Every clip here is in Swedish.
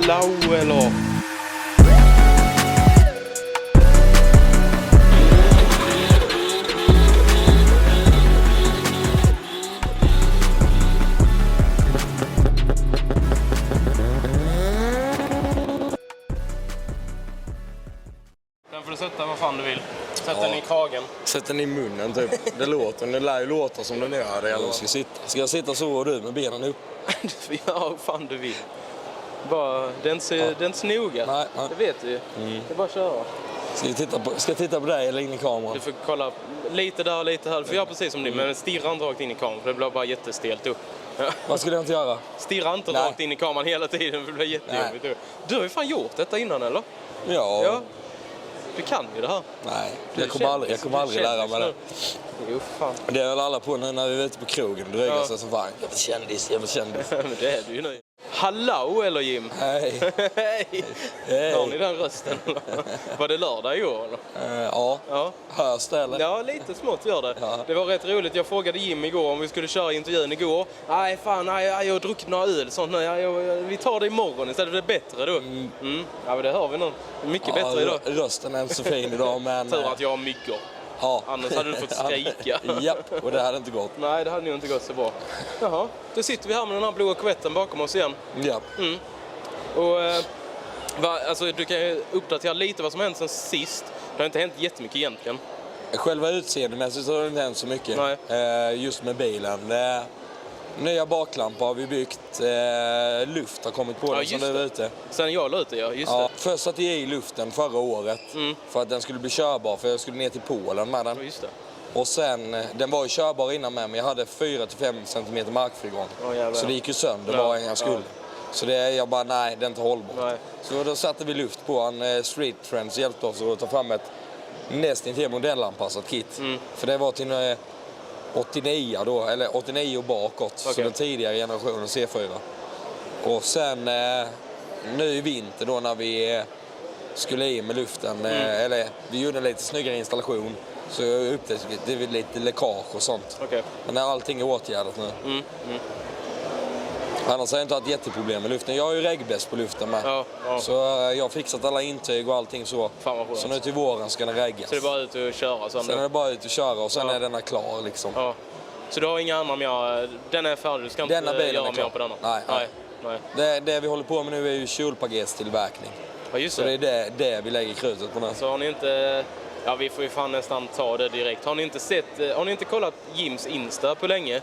Hallå eller? Den får du sätta vad fan du vill. Sätt den i kragen. Sätt den i munnen typ. Det lär ju låta som den gör det. Eller ska jag sitta så och du med benen upp? Ja, fan du vill. Bara, det är inte så noga. Nej. Det vet du ju. Det är bara att köra. Ska jag titta på dig eller in i kameran? Du får kolla lite där och lite här. Du får göra precis som du, men stirra inte rakt in i kameran för det blir bara jättestelt upp. Ja. Vad skulle jag inte göra? Stirra inte rakt in i kameran hela tiden för det blir jättejobbigt. Nej. Du har ju fan gjort detta innan, eller? Ja. Du kan ju det här. Nej, jag kommer aldrig lära mig det. Jo, fan. Det är väl alla på nu när vi är ute på krogen. Dryga sig som fan. Jag blir kändis. Men det är du ju nu. Hallå eller Jim? Hej. Hej. Har ni den rösten? Var det lördag i år eller? Ja. Hörs det eller? Ja, lite smått gör det. Ja. Det var rätt roligt. Jag frågade Jim igår om vi skulle köra intervjun igår. Nej, jag har druckit några öl sånt nu. Vi tar det imorgon istället. Det är bättre då. Ja, men det hör vi nog. Mycket bättre idag. Rösten är inte så fin idag, men... Tur att jag har myggor. Ja. Annars hade du fått skrika. Ja, och det hade inte gått. Nej, det hade nog inte gått så bra. Jaha, då sitter vi här med den här blåa korvetten bakom oss igen. Ja. Och alltså, du kan ju uppdatera lite vad som har hänt sen sist. Det har inte hänt jättemycket egentligen. Själva utseendemässigt så har det inte hänt så mycket. Just med bilen. Nya baklampor har vi byggt. Luft har kommit på den som det är ute. Sen jag la ut det, just det. Först satte jag i luften förra året för att den skulle bli körbar. För jag skulle ner till Polen med den. Ja, just det. Och sen, den var ju körbar innan med, men jag hade 4-5 cm markfrigång. Så det gick ju sönder bara en gång skull. Så jag bara, nej, det är inte hållbart. Nej. Så då satte vi luft på en Street Trends hjälpte oss att ta fram ett nästintill modellanpassat kit. För det var till 89 då, eller 89 och bakåt. Okay. Så den tidigare generationen C4. Och sen nu i vinter då när vi skulle in med luften, eller vi gjorde en lite snyggare installation. Så jag upptäckte det är lite läckage och sånt. Okay. Men allting är åtgärdat nu. Annars har jag inte haft jätteproblem med luften. Jag har ju regbäst på luften med. Ja. Så jag har fixat alla intyg och allting så. Så nu till våren ska den reggas. Så det är bara ut och köra? Sen är det bara ut och köra och sen är den klar liksom. Ja. Så du har inga andra mer? Den är färdig, du ska inte göra mer på denna? Nej. Det vi håller på med nu är ju kjolpagestillverkning. Ja, just det. Så det är det vi lägger krutet på nu. Så har ni inte... Ja, vi får ju fan nästan ta det direkt. Har ni inte kollat Jims Insta på länge?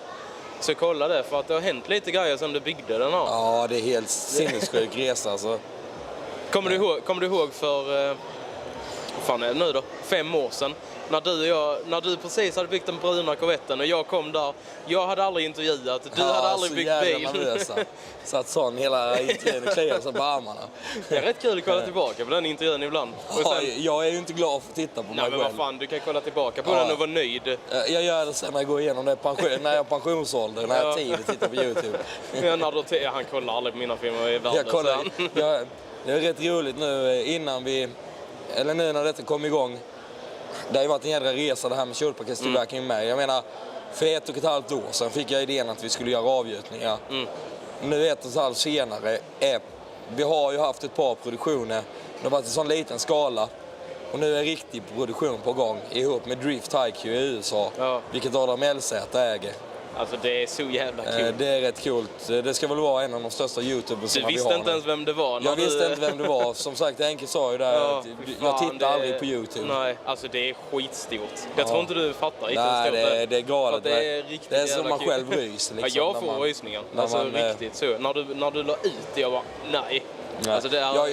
Så kolla det, för att det har hänt lite grejer som du byggde den här. Ja, det är helt sinnessjuk resa alltså. Kommer du ihåg för, vad fan är det nu då? 5 år sedan. När du precis hade byggt den bruna korvetten och jag kom där. Jag hade aldrig intervjuat, du hade aldrig byggt bil. Satt sån hela intervjun och kliade sig på armarna. Det är rätt kul att kolla tillbaka på den intervjun ibland. Ja, jag är ju inte glad för att titta på mig själv. Men vad fan, du kan kolla tillbaka på den och vara nöjd. Jag gör det sen när jag går igenom det när jag är pensionsålder, när jag har tid att titta på YouTube. Han kollar aldrig på mina filmer i världen. Det är rätt roligt nu nu när detta kom igång. Det har ju varit en jädra resa det här med kjolpaketstillverkning med. Jag menar, för 1,5 år sedan fick jag idén att vi skulle göra avgjutningar. Nu 1,5 senare, vi har ju haft ett par produktioner. Det har varit en sån liten skala. Och nu är en riktig produktion på gång ihop med Drift IQ i USA. Vilket Adam LZ äger. Alltså det är så jävla kul. Det är rätt coolt. Det ska väl vara en av de största YouTubers vi har. Du visste inte ens vem det var? Jag visste inte vem det var. Som sagt, Enke sa ju där att jag tittar aldrig på YouTube. Nej, alltså det är skitstort. Jag tror inte du fattar riktigt. Nej, det är galet. Det är som man själv ryser. Liksom, jag får rysningar. Alltså riktigt så. När du la ut det, jag bara, nej. Alltså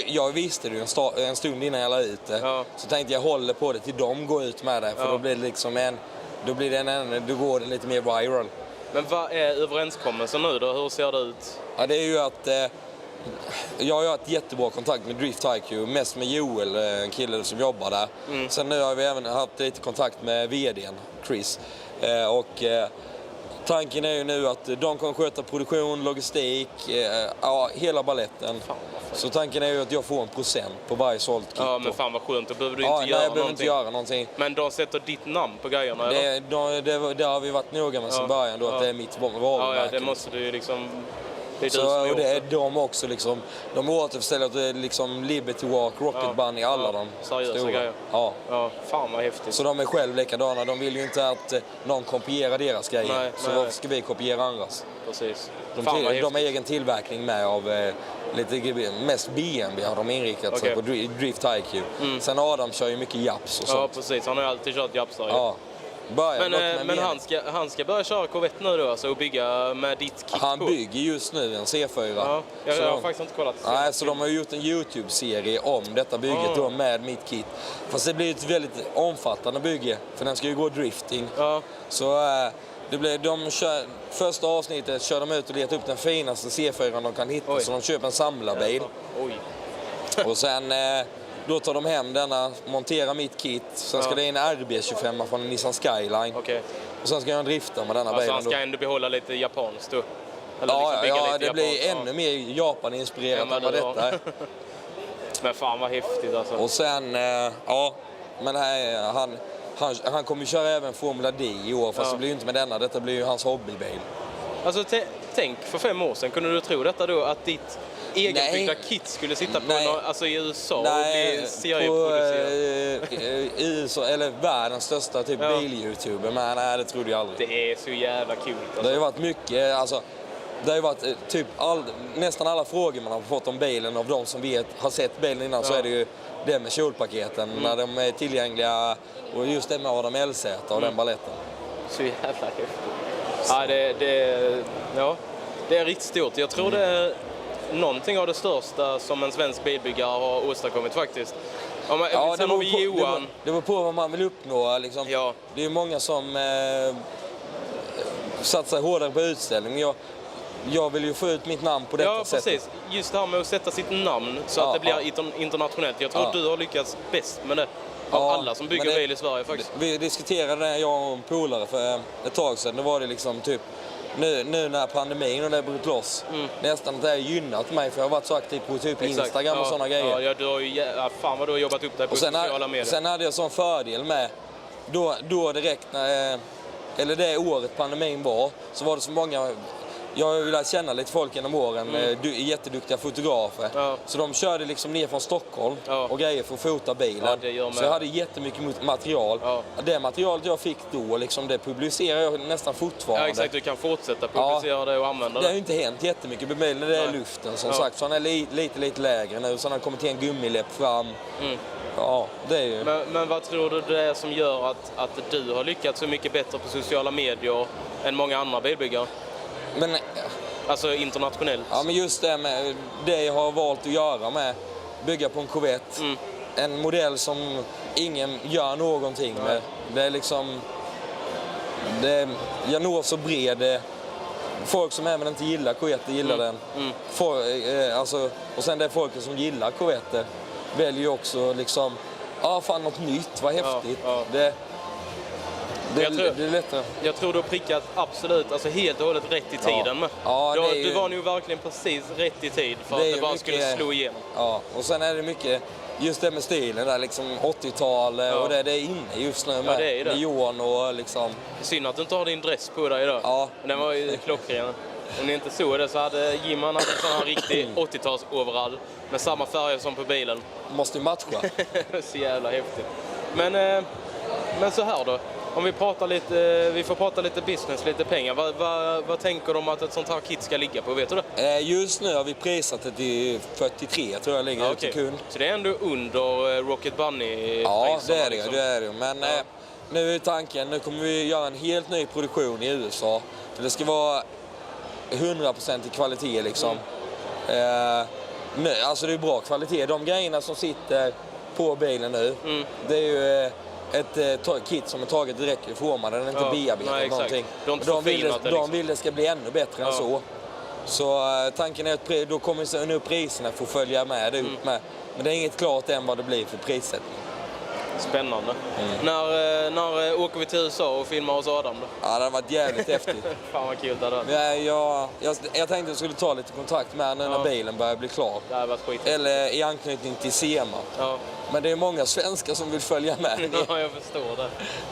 jag visste det ju en stund innan jag la ut det. Så tänkte jag håller på det till de går ut med det. För då blir det liksom då går det lite mer viral. Men vad är överenskommelsen nu då? Hur ser det ut? Ja, det är ju att jag har haft jättebra kontakt med Drift IQ, mest med Joel, en kille som jobbar där. Sen nu har vi även haft lite kontakt med vdn, Chris. Tanken är ju nu att de kommer sköta produktion, logistik, hela balletten. Så tanken är ju att jag får 1% på varje sålt kit. Ja, men fan vad skönt, då behöver du inte göra någonting. Men de sätter ditt namn på grejerna, eller? Det har vi varit noga med sedan början då, att det är mitt varumärke. Ja, det måste du ju liksom... Det är så, och det är de också liksom, de återställer liksom Liberty Walk, Rocket Bunny, alla de seriösa grejer. Ja. Ja, fan vad häftigt. Så de är själv likadana, de vill ju inte att någon kopierar deras grejer. Så varför ska vi kopiera andras? Precis. De har egen tillverkning med av mest BMW har de inriktat sig på Drift IQ. Sen Adam kör ju mycket japs och sånt. Ja, precis. Han har ju alltid kört japs där. Ja. Men han ska börja köra Corvette nu då, alltså, och bygga med ditt kit Han på. bygger just nu en C4. Ja, jag har faktiskt inte kollat. Nej, så de har gjort en YouTube-serie om detta bygget då med mitt kit. Fast det blir ett väldigt omfattande bygge, för den ska ju gå drifting. Ja. Så första avsnittet kör de ut och letar upp den finaste C4 de kan hitta. Så de köper en samlarbil. Och sen då tar de hem denna, monterar mitt kit. Sen ska det in en RB25 från en Nissan Skyline. Och sen ska jag drifta med denna bilen. Så han ska ändå behålla lite japanskt då? Eller liksom det blir ännu mer Japan-inspirerat än vad detta är. Men fan vad häftigt alltså. Och sen, men han kommer ju köra även Formula D i år, fast det blir ju inte med denna. Detta blir ju hans hobbybil. Alltså tänk, för 5 år sedan, kunde du tro detta då, att ditt egenbyggda kit skulle sitta på i USA och bli serieproducerat? I USA, eller världens största typ bil-youtuber, men nej, det trodde jag aldrig. Det är så jävla kul. Alltså. Det har ju varit mycket, det har ju varit typ nästan alla frågor man har fått om bilen av de som har sett bilen innan, så är det ju det med kjolpaketen när de är tillgängliga, och just det med Adam LZ och den balletten. Så jävla häftigt. Ja, det är riktigt stort. Jag tror det är någonting av det största som en svensk bilbyggare har åstadkommit faktiskt. Det beror på vad man vill uppnå. Liksom. Ja. Det är många som satsar hårdare på utställning. Jag vill ju få ut mitt namn på detta sättet. Ja, precis. Just det här med att sätta sitt namn så att det blir internationellt. Jag tror du har lyckats bäst med det. Av alla som bygger bil i Sverige faktiskt. Vi diskuterade det, jag och en polare, för ett tag sedan. Det var det liksom typ, nu när pandemin och det brutit loss, nästan att det har gynnat mig, för jag har varit så aktiv på typ Instagram och sådana grejer. Ja, du har ju, fan vad du har jobbat upp dig på sociala medier. Sen hade jag sån fördel med, då direkt när, eller det året pandemin var, så var det så många. Jag har velat känna lite folk genom åren, jätteduktiga fotografer. Ja. Så de körde liksom ner från Stockholm och grejer för att fota bilen. Ja, så jag hade jättemycket material. Ja. Det materialet jag fick då, liksom, det publicerar jag nästan fortfarande. Ja, exakt. Du kan fortsätta publicera det och använda det. Det har ju inte hänt jättemycket med bilen, det är luften som sagt. Så han är lite lägre nu, så han har kommit till en gummiläpp fram. Ja, det är ju. Men vad tror du det är som gör att du har lyckats så mycket bättre på sociala medier än många andra bilbyggare? Men, alltså internationellt. Ja, men just det med det jag har valt att göra med bygga på en Corvette. En modell som ingen gör någonting med. Det är liksom, jag når så bred. Folk som även inte gillar Corvette gillar den. Och sen det är folk som gillar Corvette väljer också liksom, fan något nytt, vad häftigt. Det är lättare. Jag tror du har prickat absolut, alltså helt och hållet rätt i tiden med. Du var nog verkligen precis rätt i tid för att det bara skulle slå igenom. Ja, och sen är det mycket just det med stilen där, liksom 80-tal och det är inne just nu med neon och liksom. Synd att du inte har din dress på dig idag. Ja. Den var ju klockren. Om ni inte såg det så hade Jimman en sån här riktig 80-tals overall med samma färger som på bilen. Måste ju matcha. Så jävla häftigt. Men så här då. Om vi får prata lite business, lite pengar. Vad tänker du om att ett sånt här kit ska ligga på? Vet du det? Just nu har vi prisat det till 43, tror jag ligger ute kund. Så det är ändå under Rocket Bunny? Ja, det är det. Men nu är tanken, nu kommer vi göra en helt ny produktion i USA. Det ska vara 100% i kvalitet liksom. Alltså det är bra kvalitet. De grejerna som sitter på bilen nu, det är ju ett kit som är taget direkt i formen, den är inte bearbetat någonting. De vill det ska bli ännu bättre än så. Så tanken är att då kommer nu priserna få följa med ut med. Men det är inget klart än vad det blir för prissättning. Spännande. När åker vi till USA och filmar hos Adam då? Ja, det har varit jävligt häftigt. Fan vad kul det hade. Jag tänkte att jag skulle ta lite kontakt med när bilen börjar bli klar. Det hade varit skit. Eller i anknytning till SEMA. Ja. Men det är många svenskar som vill följa med. Ja, jag förstår det.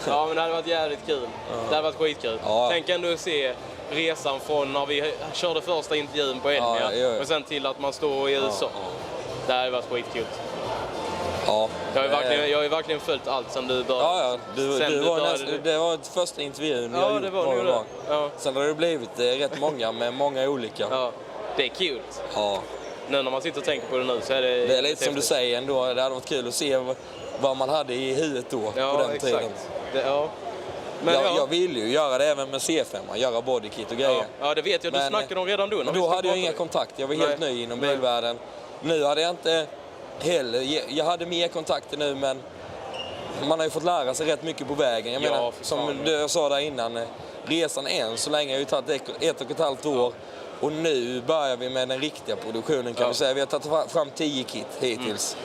Ja, men det hade varit jävligt kul. Det hade varit skitkul. Ja. Tänk ändå att se resan från när vi körde första intervjun på Elmia och sen till att man står i USA. Det här har varit skitkul. Ja. Jag har ju verkligen följt allt sen du började. Det var första intervjun jag gjorde. Det var nu det. Ja. Sen har det blivit rätt många med många olika. Ja, det är kul. Ja. Nu när man sitter och tänker på det nu så är det... Det är lite som du säger ändå. Det hade varit kul att se vad man hade i huvudet då på den tiden. Men jag ville ju göra det även med C5, göra bodykit och grejer. Ja, det vet jag. Du snackade om redan då. Men då hade jag inga kontakter. Jag var helt ny inom bilvärlden. Nu hade jag inte heller... Jag hade mer kontakter nu, men man har ju fått lära sig rätt mycket på vägen. Jag menar, som jag sa där innan, resan än så länge har ju tagit 1,5 år. Och nu börjar vi med den riktiga produktionen kan vi säga. Vi har tagit fram 10 kit hittills.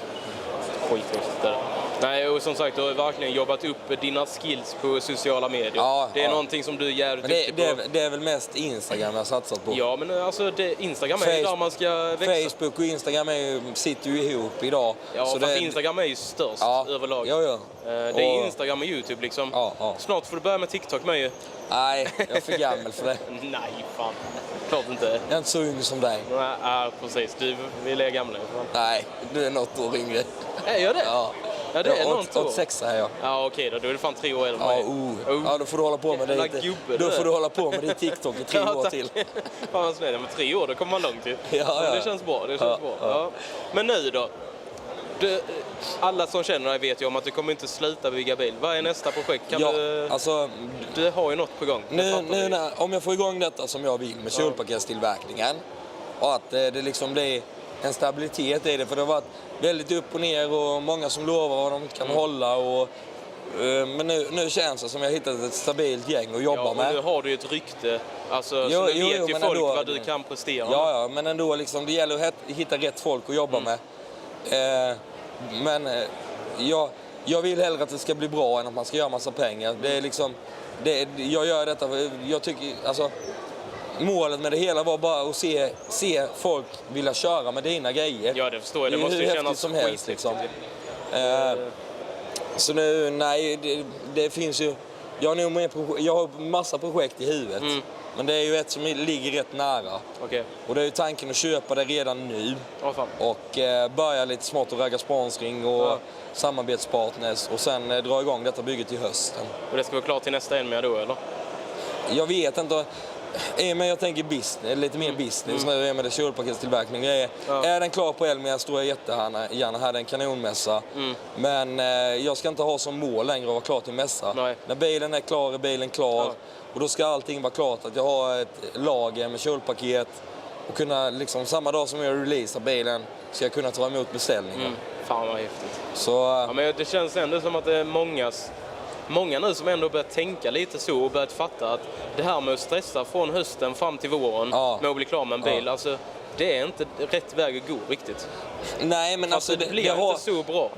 Nej, och som sagt, du har verkligen jobbat upp dina skills på sociala medier. Ja, det är någonting som du är jävligt duktig på. Det är väl mest Instagram jag har satsat på. Ja, men alltså Instagram är ju där man ska växa. Facebook och Instagram sitter ju ihop idag. Ja, så fast Instagram är ju störst överlag. Ja. Det är Instagram och YouTube liksom. Ja. Snart får du börja med TikTok med ju. Nej, jag är för gammal för det. Nej, fan. Klart inte. Jag är inte så ung som dig. Nej, precis. Vi är gamla. Nej, du är något år yngre. Gör det? Ja, det är något år. 86 är jag. Ja, okej då. Då är det fan 3 år äldre än mig. Ja, då får du hålla på med det. Då får du hålla på med ditt TikTok i 3 år till. Fan vad snäll. Men 3 år, då kommer man långt ju. Ja. Det känns bra. Ja. Men nu då? Alla som känner dig vet ju om att du kommer inte sluta bygga bil. Vad är nästa projekt? Du har ju något på gång. Om jag får igång detta som jag vill med kjolpaketstillverkningen och att det liksom blir en stabilitet i det, för det har varit väldigt upp och ner och många som lovar vad de inte kan hålla men nu känns det som jag har hittat ett stabilt gäng att jobba med. Och nu har du ett rykte, så nu vet ju folk vad du kan prestera. Ja, men ändå liksom, det gäller att hitta rätt folk att jobba med. Men jag vill hellre att det ska bli bra än att man ska göra massa pengar. Det är liksom, jag gör detta för jag tycker, alltså, målet med det hela var bara att se folk vilja köra med dina grejer. Ja, det förstår jag. Det måste ju kännas som helst liksom. Så nu, det finns ju... Jag har massa projekt i huvudet. Men det är ju ett som ligger rätt nära. Okay. Och det är ju tanken att köpa det redan nu. Och börja lite smått och ragga sponsring och samarbetspartners. Och sen dra igång detta bygget till hösten. Och det ska vara klart till nästa Elmia då, eller? Jag vet inte. Men jag tänker lite mer business nu med det kjolpaketstillverkning. Är den klar på Elmia står jag jättegärna här, en kanonmässa. Men jag ska inte ha som mål längre att vara klar till mässa. När bilen är klar är bilen klar. Och då ska allting vara klart. Att jag har ett lager med kjolpaket och kunna liksom samma dag som jag releasar bilen ska jag kunna ta emot beställningen. Fan vad häftigt. Så, men det känns ändå som att det är många nu som ändå börjat tänka lite så och börjat fatta att det här med att stressa från hösten fram till våren med att bli klar med en bil, alltså det är inte rätt väg att gå riktigt. Nej, men alltså det blir inte så bra.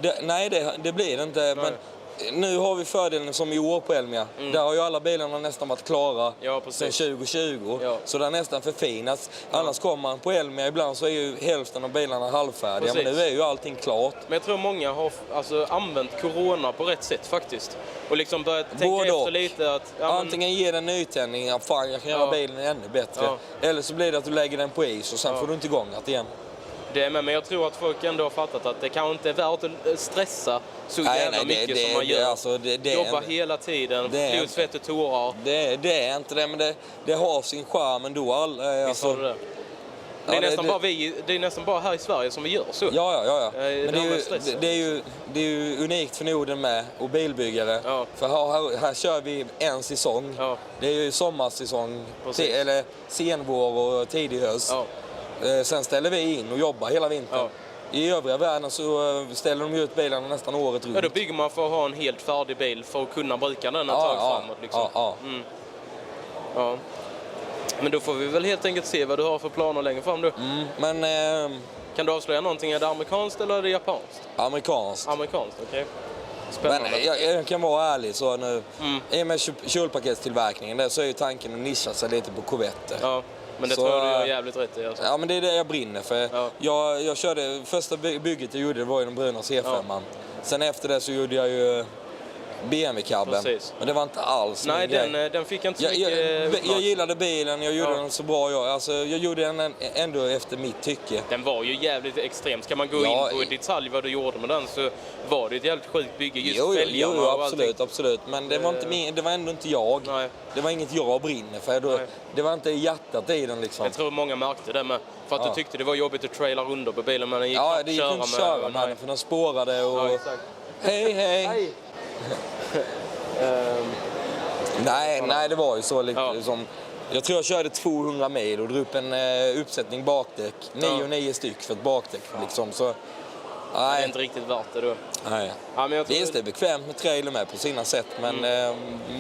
Det blir det inte, men nu har vi fördelen som i år på Elmia. Där har ju alla bilarna nästan varit klara sedan 2020. Så det har nästan förfinats. Annars kommer man på Elmia, ibland så är ju hälften av bilarna halvfärdiga. Men nu är ju allting klart. Men jag tror många har använt corona på rätt sätt faktiskt. Och liksom börjat tänka efter lite att... Antingen ger den nytändning, fan jag kan göra bilen ännu bättre. Eller så blir det att du lägger den på is och sen får du inte igång det igen. Men jag tror att folk ändå har fattat att det kanske inte är värt att stressa så jävla mycket som man gör. Jobba hela tiden, blod, svett och tårar. Det är inte det, men det har sin charm ändå. Det är nästan bara här i Sverige som vi gör så. Ja. Men det är ju unikt för Norden med och bilbyggare. För här kör vi en säsong. Det är ju sommarsäsong, eller senvår och tidig höst. Sen ställer vi in och jobbar hela vintern. I övriga världen så ställer de ut bilarna nästan året runt. Då bygger man för att ha en helt färdig bil för att kunna bruka den ett tag framåt. Liksom. Men då får vi väl helt enkelt se vad du har för planer längre fram då. Kan du avslöja någonting? Är det amerikanskt eller är det japanskt? Amerikanskt. Amerikanskt, okej. Spännande. Men jag kan vara ärlig så nu. I och med kjolpaketstillverkningen där så är ju tanken att nischa sig lite på Corvetter. Men det tror jag du gör jävligt rätt i. Alltså. Ja, men det är det jag brinner för. Jag körde, första bygget jag gjorde det var ju den bruna C5. Sen efter det så gjorde jag ju BMW-cabben. Men det var inte alls nej, den fick inte så mycket. Jag gillade bilen, jag gjorde den så bra. Jag gjorde den ändå efter mitt tycke. Den var ju jävligt extrem. Ska man gå in på i detalj vad du gjorde med den så var det ett jävligt sjukt bygge. Just fälgarna och absolut. Men det var ändå inte jag. Nej. Det var inget jag brinner för. Det var inte hjärtat i den liksom. Jag tror många märkte det med. För att du tyckte det var jobbigt att traila runt på bilen. Men det gick det gick inte att köra med den för den spårade och... Ja, exakt. Hej! Nej, det var ju så liksom. Jag tror jag körde 200 mil och drog upp en uppsättning bakdäck. 9 styck för ett bakdäck liksom. Så, det är inte riktigt värt det då. Nej. Ja, men det är bekvämt med trailer med på sina sätt, men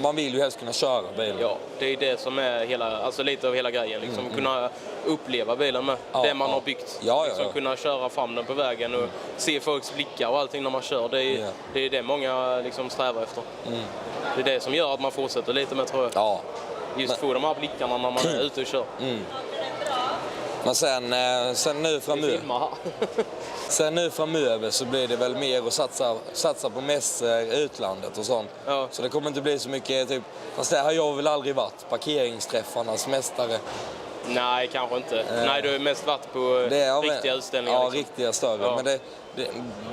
man vill ju helst kunna köra bilen. Ja, det är det som är lite av hela grejen. Liksom, kunna uppleva bilen med det man har byggt. Liksom, kunna köra fram den på vägen och se folks blickar och allting när man kör. Det är det många liksom strävar efter. Det är det som gör att man fortsätter lite med, tror jag. Ja. Just få de här blickarna när man är ute och kör. Men sen nu framöver så blir det väl mer att satsa på mässor, utlandet och sånt. Ja. Så det kommer inte bli så mycket typ, fast det har jag väl aldrig varit, parkeringsträffarnas mästare. Nej, kanske inte. Nej, du har mest varit på riktiga utställningar. Ja, liksom. Riktiga större. Ja. Men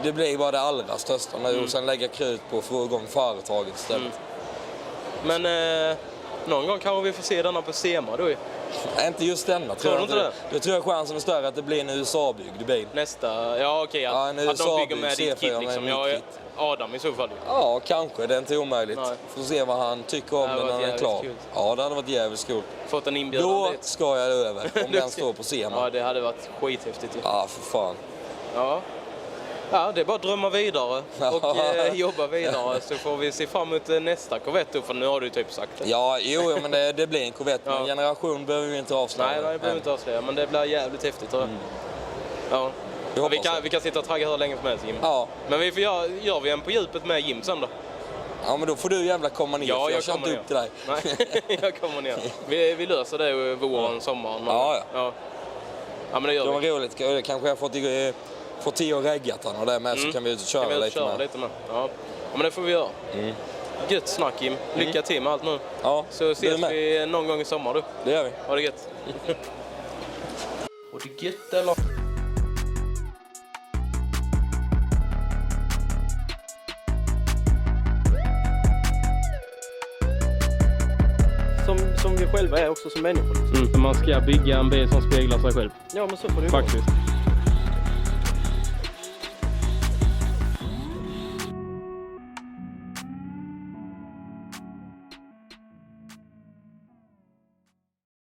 det blir bara det allra största nu och sen lägga krut på att få igång företaget istället. Men någon gång kanske vi får se denna på SEMA då ju. Inte just denna, tror jag inte. Jag tror att chansen är större att det blir en USA-byggd bil. Nästa, okej. Att de bygger med ditt kit liksom. Adam i så fall. Ja, kanske. Det är inte omöjligt. Får se vad han tycker om den när den är klar. Kul. Ja, det hade varit jävligt kul. Fått en inbjudan. Då ska jag över, om den står på SEMA. Ja, det hade varit skithäftigt. Ja, för fan. Ja, det är bara att drömma vidare och jobba vidare, så får vi se fram emot nästa Corvette, för nu har du typ sagt det. Ja, men det blir en Corvette, men generation behöver vi inte avslöja. Nej, det behöver vi inte avslöja, men det blir jävligt häftigt. Ja. Vi kan sitta och tragga hur länge som helst, Jim. Ja. Men gör vi en på djupet med Jim sen då? Ja, men då får du jävla komma ner, för jag kör inte upp till dig. Nej, jag kommer ner. Vi löser det våren, sommaren. Ja, men det gör vi. Det var roligt, kanske jag får till att regga den och det med, så kan vi ut och köra lite med. Ja, men det får vi göra. Gött snack, Jim. Lycka till med allt nu. Ja, så ses vi någon gång i sommar då. Det gör vi. Ha det gött. Och det gött eller? Som vi själva är också som människor. Man ska bygga en bil som speglar sig själv. Ja, men så får det faktiskt.